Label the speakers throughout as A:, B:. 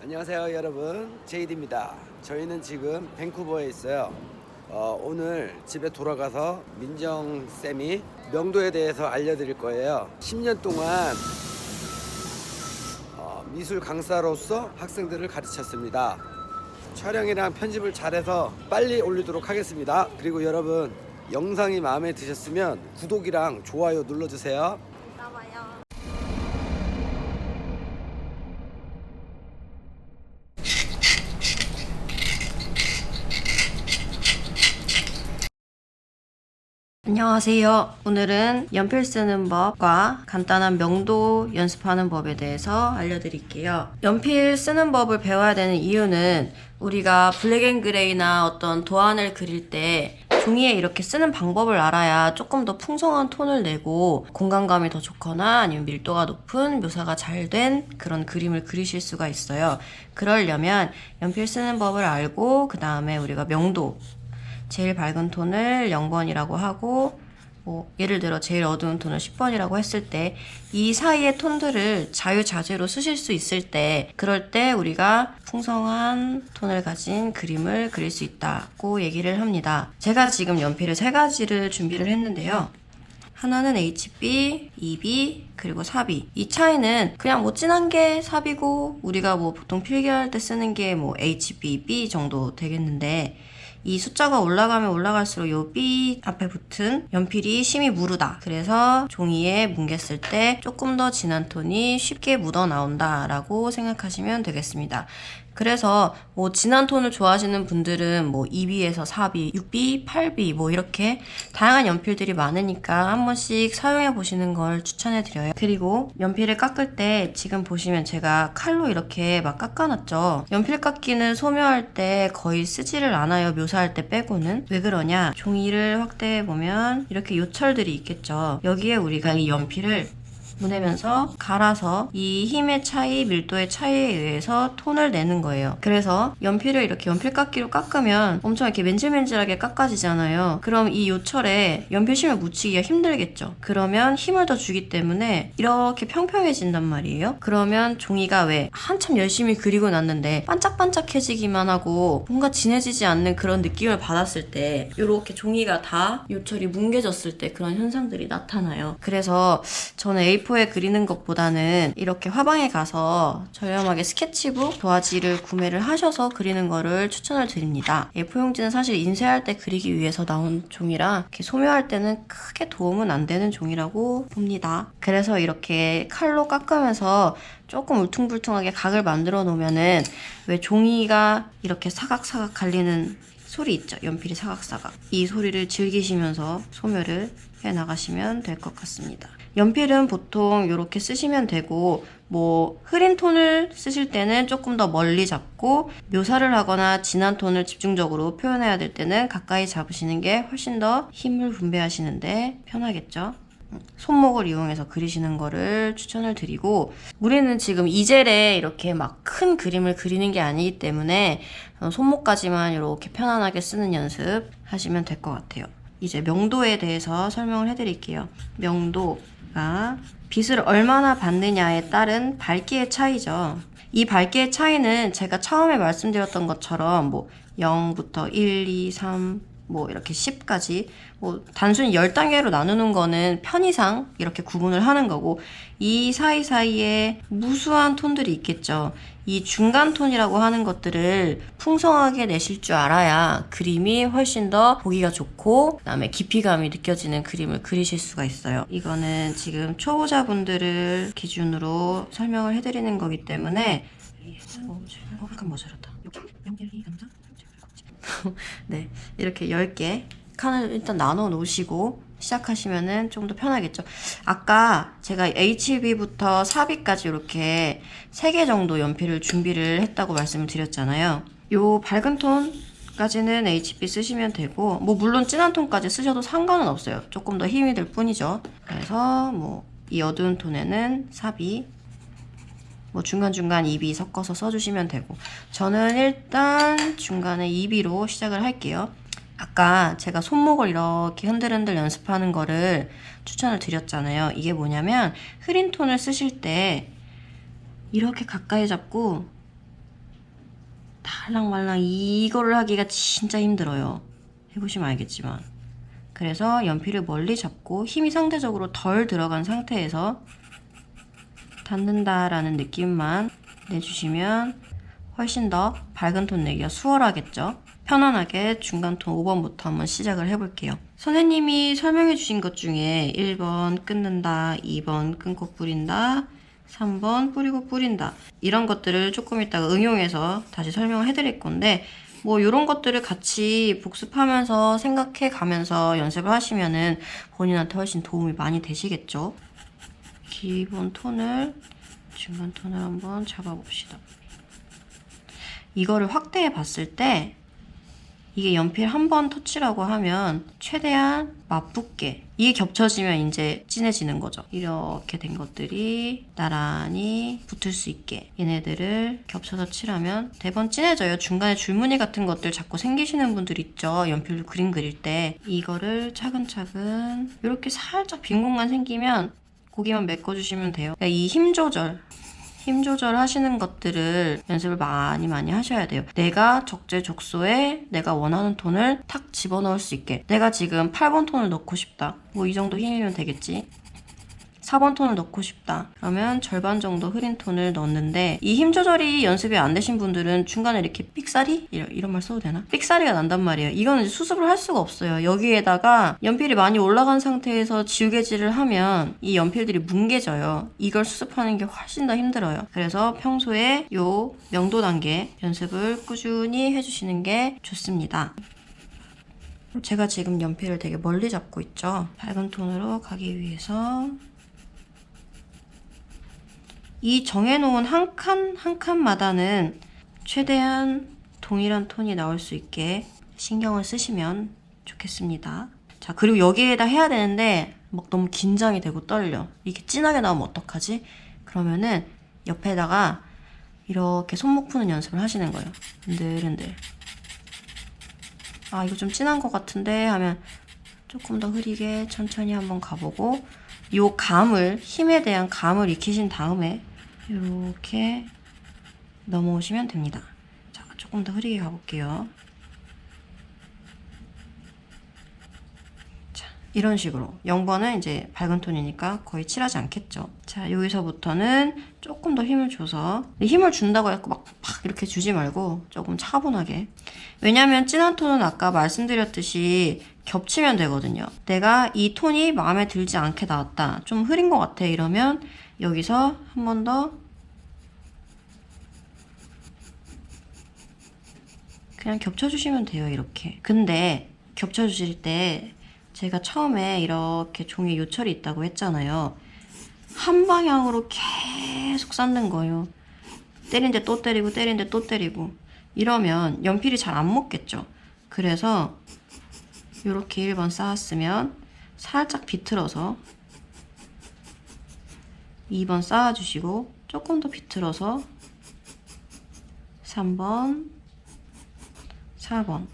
A: 안녕하세요 여러분, 제이디입니다. 저희는 지금 밴쿠버에 있어요. 오늘 집에 돌아가서 민정쌤이 명도에 대해서 알려드릴 거예요. 10년 동안 미술 강사로서 학생들을 가르쳤습니다. 촬영이랑 편집을 잘해서 빨리 올리도록 하겠습니다. 그리고 여러분, 영상이 마음에 드셨으면 구독이랑 좋아요 눌러주세요.
B: 나와요. 안녕하세요. 오늘은 연필 쓰는 법과 간단한 명도 연습하는 법에 대해서 알려드릴게요. 연필 쓰는 법을 배워야 되는 이유는 우리가 블랙앤그레이나 어떤 도안을 그릴 때 종이에 이렇게 쓰는 방법을 알아야 조금 더 풍성한 톤을 내고 공간감이 더 좋거나 아니면 밀도가 높은 묘사가 잘 된 그런 그림을 그리실 수가 있어요. 그러려면 연필 쓰는 법을 알고 그 다음에 우리가 명도, 제일 밝은 톤을 0번이라고 하고 예를 들어 제일 어두운 톤을 10번이라고 했을 때 이 사이의 톤들을 자유자재로 쓰실 수 있을 때 그럴 때 우리가 풍성한 톤을 가진 그림을 그릴 수 있다고 얘기를 합니다. 제가 지금 연필을 3가지를 준비를 했는데요. 하나는 HB, EB, 그리고 4B. 이 차이는 그냥 진한 게 4B고 우리가 보통 필기할 때 쓰는 게 HB, 정도 되겠는데 이 숫자가 올라가면 올라갈수록 요 B 앞에 붙은 연필이 심이 무르다. 그래서 종이에 뭉갰을 때 조금 더 진한 톤이 쉽게 묻어 나온다 라고 생각하시면 되겠습니다. 그래서 진한 톤을 좋아하시는 분들은 2B에서 4B, 6B, 8B 이렇게 다양한 연필들이 많으니까 한 번씩 사용해 보시는 걸 추천해 드려요. 그리고 연필을 깎을 때 지금 보시면 제가 칼로 이렇게 막 깎아놨죠. 연필 깎기는 소묘할 때 거의 쓰지를 않아요. 묘사할 때 빼고는. 왜 그러냐? 종이를 확대해 보면 이렇게 요철들이 있겠죠. 여기에 우리가 이 연필을 무내면서 갈아서 이 힘의 차이, 밀도의 차이에 의해서 톤을 내는 거예요. 그래서 연필을 이렇게 연필깎이로 깎으면 엄청 이렇게 맨질맨질하게 깎아지잖아요. 그럼 이 요철에 연필심을 묻히기가 힘들겠죠. 그러면 힘을 더 주기 때문에 이렇게 평평해진단 말이에요. 그러면 종이가 왜 한참 열심히 그리고 났는데 반짝반짝해지기만 하고 뭔가 진해지지 않는 그런 느낌을 받았을 때 이렇게 종이가 다 요철이 뭉개졌을 때 그런 현상들이 나타나요. 그래서 저는 A4에 그리는 것보다는 이렇게 화방에 가서 저렴하게 스케치북, 도화지를 구매를 하셔서 그리는 거를 추천을 드립니다. A4 용지는 사실 인쇄할 때 그리기 위해서 나온 종이라 이렇게 소묘할 때는 크게 도움은 안 되는 종이라고 봅니다. 그래서 이렇게 칼로 깎으면서 조금 울퉁불퉁하게 각을 만들어 놓으면은 왜 종이가 이렇게 사각사각 갈리는 소리 있죠? 연필이 사각사각. 이 소리를 즐기시면서 소묘를 해 나가시면 될 것 같습니다. 연필은 보통 이렇게 쓰시면 되고 흐린 톤을 쓰실 때는 조금 더 멀리 잡고 묘사를 하거나 진한 톤을 집중적으로 표현해야 될 때는 가까이 잡으시는 게 훨씬 더 힘을 분배하시는데 편하겠죠. 손목을 이용해서 그리시는 거를 추천을 드리고 우리는 지금 이젤에 이렇게 막 큰 그림을 그리는 게 아니기 때문에 손목까지만 이렇게 편안하게 쓰는 연습 하시면 될 것 같아요. 이제 명도에 대해서 설명을 해드릴게요. 명도가 빛을 얼마나 받느냐에 따른 밝기의 차이죠. 이 밝기의 차이는 제가 처음에 말씀드렸던 것처럼 0부터 1, 2, 3 이렇게 10까지 단순히 10단계로 나누는 거는 편의상 이렇게 구분을 하는 거고 이 사이사이에 무수한 톤들이 있겠죠. 이 중간 톤이라고 하는 것들을 풍성하게 내실 줄 알아야 그림이 훨씬 더 보기가 좋고 그다음에 깊이감이 느껴지는 그림을 그리실 수가 있어요. 이거는 지금 초보자분들을 기준으로 설명을 해드리는 거기 때문에 약간 모자랐다. 네, 이렇게 10개 칸을 일단 나눠 놓으시고 시작하시면은 좀 더 편하겠죠. 아까 제가 HB부터 4B까지 이렇게 3개 정도 연필을 준비를 했다고 말씀을 드렸잖아요. 요 밝은 톤까지는 HB 쓰시면 되고 물론 진한 톤까지 쓰셔도 상관은 없어요. 조금 더 힘이 들 뿐이죠. 그래서 이 어두운 톤에는 4B 중간중간 2B 섞어서 써주시면 되고 저는 일단 중간에 2B로 시작을 할게요. 아까 제가 손목을 이렇게 흔들흔들 연습하는 거를 추천을 드렸잖아요. 이게 뭐냐면 흐린 톤을 쓰실 때 이렇게 가까이 잡고 말랑말랑 이거를 하기가 진짜 힘들어요. 해보시면 알겠지만. 그래서 연필을 멀리 잡고 힘이 상대적으로 덜 들어간 상태에서 닿는다라는 느낌만 내주시면 훨씬 더 밝은 톤 내기가 수월하겠죠. 편안하게 중간 톤 5번부터 한번 시작을 해볼게요. 선생님이 설명해 주신 것 중에 1번 끊는다, 2번 끊고 뿌린다, 3번 뿌리고 뿌린다, 이런 것들을 조금 이따가 응용해서 다시 설명을 해드릴 건데, 뭐 이런 것들을 같이 복습하면서 생각해 가면서 연습을 하시면은 본인한테 훨씬 도움이 많이 되시겠죠. 기본 톤을, 중간 톤을 한번 잡아봅시다. 이거를 확대해 봤을 때 이게 연필 한 번 터치라고 하면 최대한 맞붙게, 이게 겹쳐지면 이제 진해지는 거죠. 이렇게 된 것들이 나란히 붙을 수 있게 얘네들을 겹쳐서 칠하면 대번 진해져요. 중간에 줄무늬 같은 것들 자꾸 생기시는 분들 있죠. 연필로 그림 그릴 때. 이거를 차근차근 이렇게 살짝 빈 공간 생기면 고기만 메꿔주시면 돼요. 그러니까 이 힘 조절 하시는 것들을 연습을 많이 하셔야 돼요. 내가 적재적소에 내가 원하는 톤을 탁 집어넣을 수 있게. 내가 지금 8번 톤을 넣고 싶다. 뭐 이 정도 힘이면 되겠지. 4번 톤을 넣고 싶다. 그러면 절반 정도 흐린 톤을 넣었는데, 이 힘 조절이 연습이 안 되신 분들은 중간에 이렇게 삑사리? 이런 말 써도 되나? 삑사리가 난단 말이에요. 이거는 이제 수습을 할 수가 없어요. 여기에다가 연필이 많이 올라간 상태에서 지우개질을 하면 이 연필들이 뭉개져요. 이걸 수습하는 게 훨씬 더 힘들어요. 그래서 평소에 요 명도 단계 연습을 꾸준히 해주시는 게 좋습니다. 제가 지금 연필을 되게 멀리 잡고 있죠. 밝은 톤으로 가기 위해서 이 정해놓은 한 칸마다는 최대한 동일한 톤이 나올 수 있게 신경을 쓰시면 좋겠습니다. 자, 그리고 여기에다 해야 되는데 막 너무 긴장이 되고 떨려. 이게 진하게 나오면 어떡하지? 그러면은 옆에다가 이렇게 손목 푸는 연습을 하시는 거예요. 흔들흔들. 아, 이거 좀 진한 것 같은데 하면 조금 더 흐리게 천천히 한번 가보고, 요 감을, 힘에 대한 감을 익히신 다음에 이렇게 넘어오시면 됩니다. 자, 조금 더 흐리게 가볼게요. 자, 이런 식으로 0번은 이제 밝은 톤이니까 거의 칠하지 않겠죠. 자, 여기서부터는 조금 더 힘을 줘서, 힘을 준다고 해서 막 이렇게 주지 말고 조금 차분하게. 왜냐면 진한 톤은 아까 말씀드렸듯이 겹치면 되거든요. 내가 이 톤이 마음에 들지 않게 나왔다, 좀 흐린 것 같아, 이러면 여기서 한 번 더 그냥 겹쳐주시면 돼요. 이렇게. 근데 겹쳐주실 때 제가 처음에 이렇게 종이에 요철이 있다고 했잖아요. 한 방향으로 계속 쌓는 거예요. 때린데 또 때리고 때린데 또 때리고. 이러면 연필이 잘 안 먹겠죠. 그래서 이렇게 1번 쌓았으면 살짝 비틀어서 2번 쌓아주시고, 조금 더 비틀어서 3번, 4번,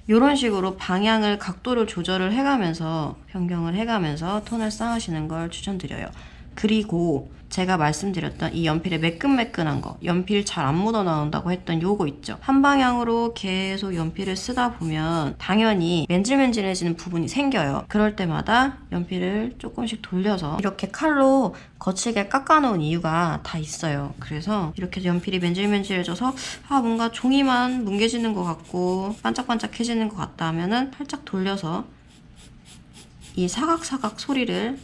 B: 이런 식으로 방향을, 각도를 조절을 해가면서, 변경을 해가면서 톤을 쌓으시는 걸 추천드려요. 그리고 제가 말씀드렸던 이 연필의 매끈매끈한 거, 연필 잘 안 묻어 나온다고 했던 요거 있죠. 한 방향으로 계속 연필을 쓰다 보면 당연히 맨질맨질해지는 부분이 생겨요. 그럴 때마다 연필을 조금씩 돌려서 이렇게 칼로 거칠게 깎아놓은 이유가 다 있어요. 그래서 이렇게 연필이 맨질맨질해져서 뭔가 종이만 뭉개지는 것 같고 반짝반짝해지는 것 같다 하면은 살짝 돌려서 이 사각사각 소리를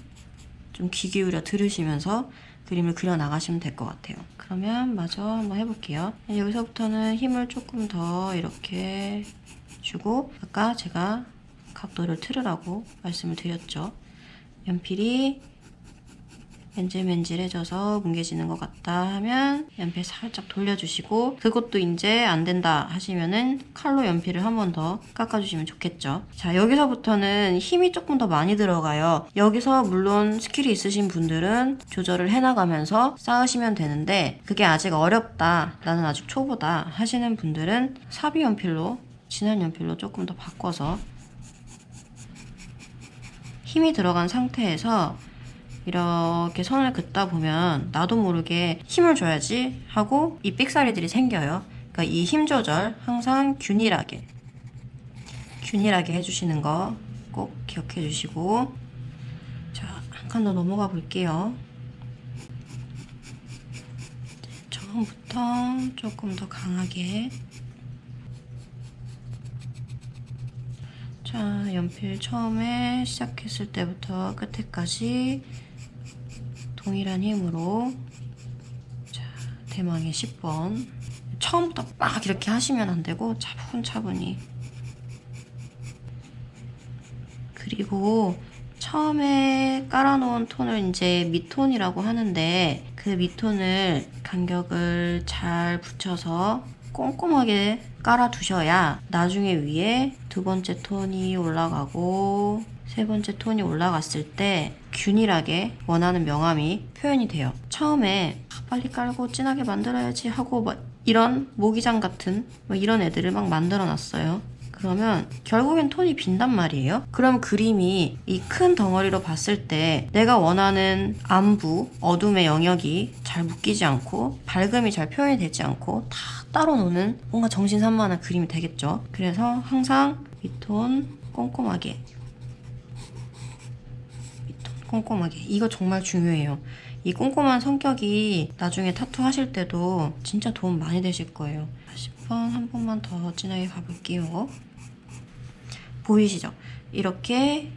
B: 좀 귀 기울여 들으시면서 그림을 그려 나가시면 될 것 같아요. 그러면 마저 한번 해볼게요. 여기서부터는 힘을 조금 더 이렇게 주고, 아까 제가 각도를 틀으라고 말씀을 드렸죠. 연필이 맨질맨질해져서 뭉개지는 것 같다 하면 연필 살짝 돌려주시고, 그것도 이제 안 된다 하시면은 칼로 연필을 한 번 더 깎아주시면 좋겠죠. 자, 여기서부터는 힘이 조금 더 많이 들어가요. 여기서 물론 스킬이 있으신 분들은 조절을 해나가면서 쌓으시면 되는데, 그게 아직 어렵다, 나는 아직 초보다 하시는 분들은 사비 연필로, 진한 연필로 조금 더 바꿔서 힘이 들어간 상태에서 이렇게 선을 긋다 보면 나도 모르게 힘을 줘야지 하고 이 삑사리들이 생겨요. 그러니까 이 힘 조절 항상 균일하게 해주시는 거 꼭 기억해 주시고, 자, 한 칸 더 넘어가 볼게요. 처음부터 조금 더 강하게. 자, 연필 처음에 시작했을 때부터 끝에까지 동일한 힘으로, 자, 대망의 10번. 처음부터 막 이렇게 하시면 안 되고 차분차분히. 그리고 처음에 깔아놓은 톤을 이제 밑톤이라고 하는데, 그 밑톤을 간격을 잘 붙여서 꼼꼼하게 깔아두셔야 나중에 위에 두 번째 톤이 올라가고 세 번째 톤이 올라갔을 때 균일하게 원하는 명암이 표현이 돼요. 처음에 빨리 깔고 진하게 만들어야지 하고 막 이런 모기장 같은 이런 애들을 막 만들어 놨어요. 그러면 결국엔 톤이 빈단 말이에요. 그럼 그림이 이 큰 덩어리로 봤을 때 내가 원하는 안부, 어둠의 영역이 잘 묶이지 않고 밝음이 잘 표현이 되지 않고 다 따로 노는 뭔가 정신산만한 그림이 되겠죠. 그래서 항상 밑톤 꼼꼼하게, 이거 정말 중요해요. 이 꼼꼼한 성격이 나중에 타투 하실 때도 진짜 도움 많이 되실 거예요. 10번 한 번만 더 진하게 가볼게요. 보이시죠? 이렇게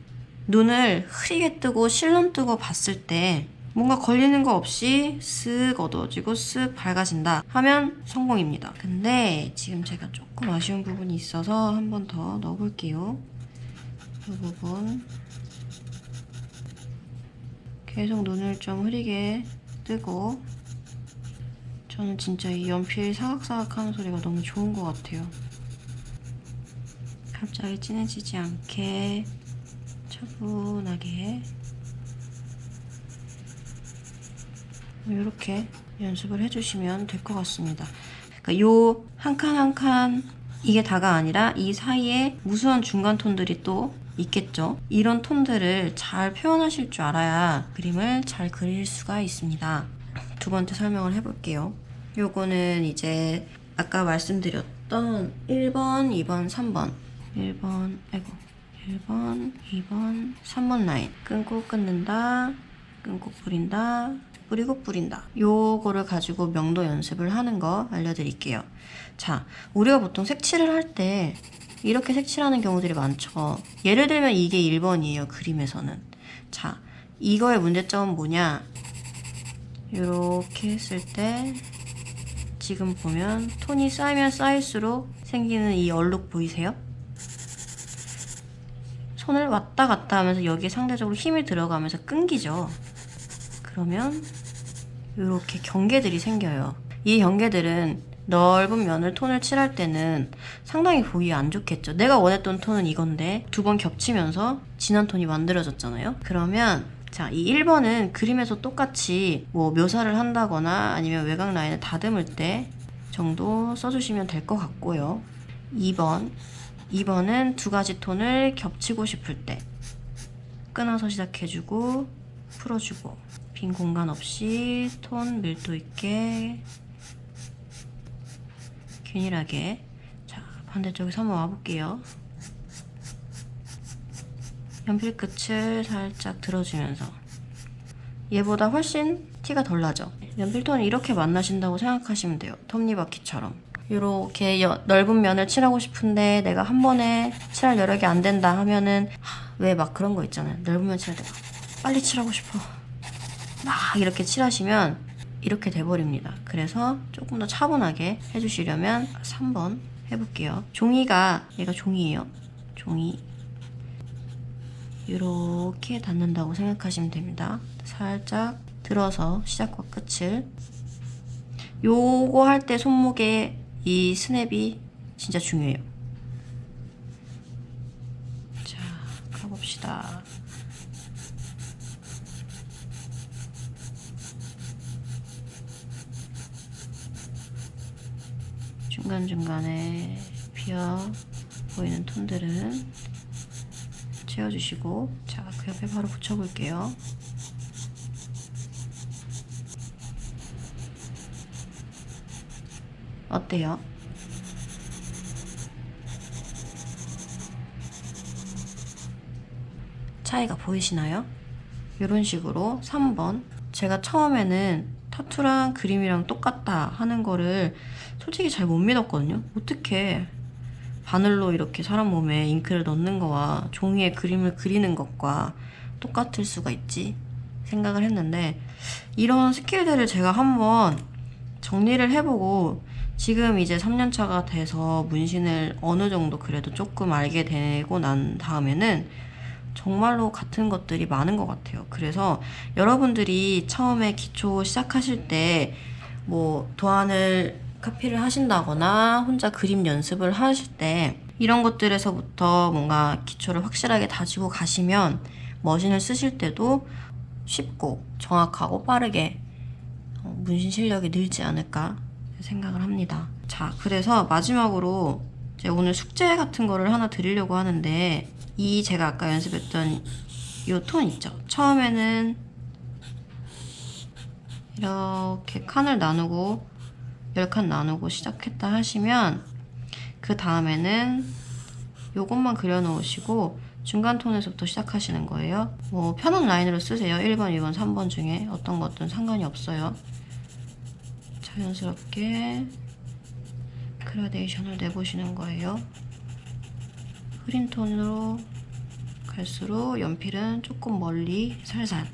B: 눈을 흐리게 뜨고 실눈 뜨고 봤을 때 뭔가 걸리는 거 없이 쓱 어두워지고 쓱 밝아진다 하면 성공입니다. 근데 지금 제가 조금 아쉬운 부분이 있어서 한 번 더 넣어볼게요. 이 부분 계속 눈을 좀 흐리게 뜨고, 저는 진짜 이 연필 사각사각 하는 소리가 너무 좋은 것 같아요. 갑자기 진해지지 않게 차분하게 이렇게 연습을 해주시면 될 것 같습니다. 그러니까 요 한 칸 한 칸 이게 다가 아니라 이 사이에 무수한 중간 톤들이 또 있겠죠. 이런 톤들을 잘 표현하실 줄 알아야 그림을 잘 그릴 수가 있습니다. 두 번째 설명을 해볼게요. 요거는 이제 아까 말씀드렸던 1번, 2번, 3번 1번, 2번, 3번 라인 끊고 끊는다, 끊고 뿌린다, 뿌리고 뿌린다. 요거를 가지고 명도 연습을 하는 거 알려드릴게요. 자, 우리가 보통 색칠을 할 때 이렇게 색칠하는 경우들이 많죠. 예를 들면 이게 1번이에요. 그림에서는. 자, 이거의 문제점은 뭐냐, 이렇게 했을 때 지금 보면 톤이 쌓이면 쌓일수록 생기는 이 얼룩 보이세요? 손을 왔다 갔다 하면서 여기에 상대적으로 힘이 들어가면서 끊기죠. 그러면 이렇게 경계들이 생겨요. 이 경계들은 넓은 면을 톤을 칠할 때는 상당히 보기 안 좋겠죠. 내가 원했던 톤은 이건데 두 번 겹치면서 진한 톤이 만들어졌잖아요. 그러면 자, 이 1번은 그림에서 똑같이 뭐 묘사를 한다거나 아니면 외곽 라인을 다듬을 때 정도 써주시면 될 것 같고요. 2번은 두 가지 톤을 겹치고 싶을 때 끊어서 시작해주고 풀어주고 빈 공간 없이 톤 밀도 있게 균일하게. 자, 반대쪽에서 한번 와볼게요. 연필 끝을 살짝 들어주면서 얘보다 훨씬 티가 덜 나죠. 연필 톤을 이렇게 만나신다고 생각하시면 돼요. 톱니바퀴처럼 이렇게 넓은 면을 칠하고 싶은데 내가 한 번에 칠할 여력이 안 된다 하면은 왜 막 그런 거 있잖아요. 넓은 면 칠할 때 빨리 칠하고 싶어 막 이렇게 칠하시면 이렇게 돼버립니다. 그래서 조금 더 차분하게 해주시려면 3번 해볼게요. 종이가, 얘가 종이에요. 종이 이렇게 닿는다고 생각하시면 됩니다. 살짝 들어서 시작과 끝을, 요거 할 때 손목에 이 스냅이 진짜 중요해요. 자, 가봅시다. 중간중간에 비어 보이는 톤들은 채워주시고, 자, 그 옆에 바로 붙여볼게요. 어때요? 차이가 보이시나요? 이런 식으로 3번. 제가 처음에는 타투랑 그림이랑 똑같다 하는 거를 솔직히 잘 못 믿었거든요. 어떻게 바늘로 이렇게 사람 몸에 잉크를 넣는 거와 종이에 그림을 그리는 것과 똑같을 수가 있지 생각을 했는데, 이런 스킬들을 제가 한번 정리를 해보고 지금 이제 3년차가 돼서 문신을 어느 정도 그래도 조금 알게 되고 난 다음에는 정말로 같은 것들이 많은 것 같아요. 그래서 여러분들이 처음에 기초 시작하실 때 뭐 도안을 카피를 하신다거나 혼자 그림 연습을 하실 때 이런 것들에서부터 뭔가 기초를 확실하게 다지고 가시면 머신을 쓰실 때도 쉽고 정확하고 빠르게 문신 실력이 늘지 않을까 생각을 합니다. 자, 그래서 마지막으로 제가 오늘 숙제 같은 거를 하나 드리려고 하는데, 이 제가 아까 연습했던 이 톤 있죠? 처음에는 이렇게 칸을 나누고 10칸 나누고 시작했다 하시면 그 다음에는 요것만 그려놓으시고 중간 톤에서부터 시작하시는 거예요. 뭐 편한 라인으로 쓰세요. 1번, 2번, 3번 중에 어떤 것든 상관이 없어요. 자연스럽게 그라데이션을 내보시는 거예요. 흐린 톤으로 갈수록 연필은 조금 멀리 살살.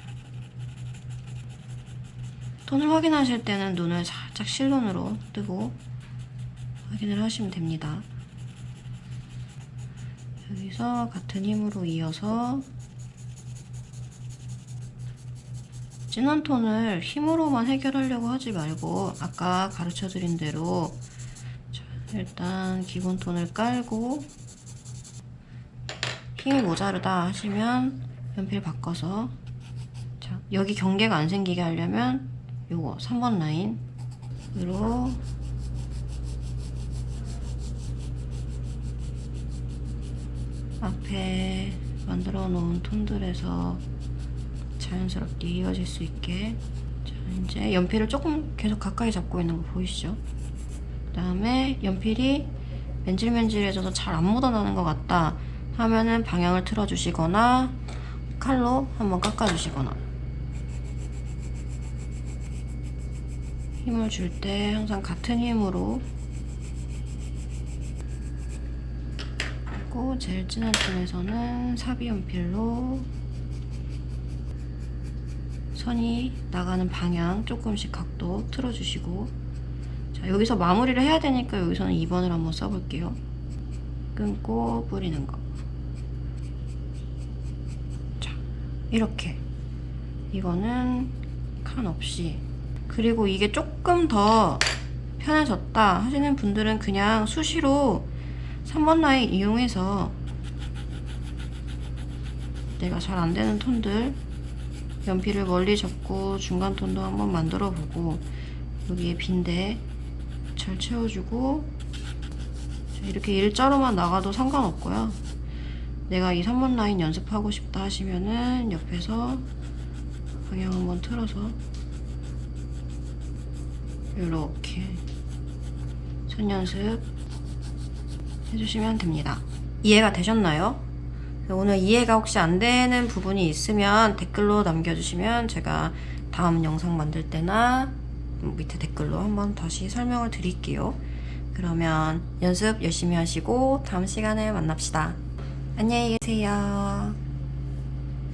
B: 톤을 확인하실 때는 눈을 살짝 실눈으로 뜨고 확인을 하시면 됩니다. 여기서 같은 힘으로 이어서 진한 톤을 힘으로만 해결하려고 하지 말고 아까 가르쳐드린 대로 일단 기본 톤을 깔고 힘이 모자르다 하시면 연필 바꿔서, 자, 여기 경계가 안 생기게 하려면 요거 3번 라인으로 앞에 만들어 놓은 톤들에서 자연스럽게 이어질 수 있게. 자, 이제 연필을 조금 계속 가까이 잡고 있는 거 보이시죠? 그 다음에 연필이 맨질맨질해져서 잘 안 묻어나는 것 같다 하면은 방향을 틀어주시거나 칼로 한번 깎아주시거나. 힘을 줄 때 항상 같은 힘으로, 그리고 제일 진한 톤에서는 사비 연필로 선이 나가는 방향 조금씩 각도 틀어주시고. 자, 여기서 마무리를 해야 되니까 여기서는 2번을 한번 써볼게요. 끊고 뿌리는 거. 자, 이렇게. 이거는 칸 없이. 그리고 이게 조금 더 편해졌다 하시는 분들은 그냥 수시로 3번 라인 이용해서 내가 잘 안되는 톤들 연필을 멀리 잡고 중간 톤도 한번 만들어 보고 여기에 빈데 잘 채워주고, 이렇게 일자로만 나가도 상관없고요. 내가 이 3번 라인 연습하고 싶다 하시면은 옆에서 방향 한번 틀어서 이렇게 손 연습 해주시면 됩니다. 이해가 되셨나요? 오늘 이해가 혹시 안 되는 부분이 있으면 댓글로 남겨주시면 제가 다음 영상 만들 때나 밑에 댓글로 한번 다시 설명을 드릴게요. 그러면 연습 열심히 하시고 다음 시간에 만납시다. 안녕히 계세요.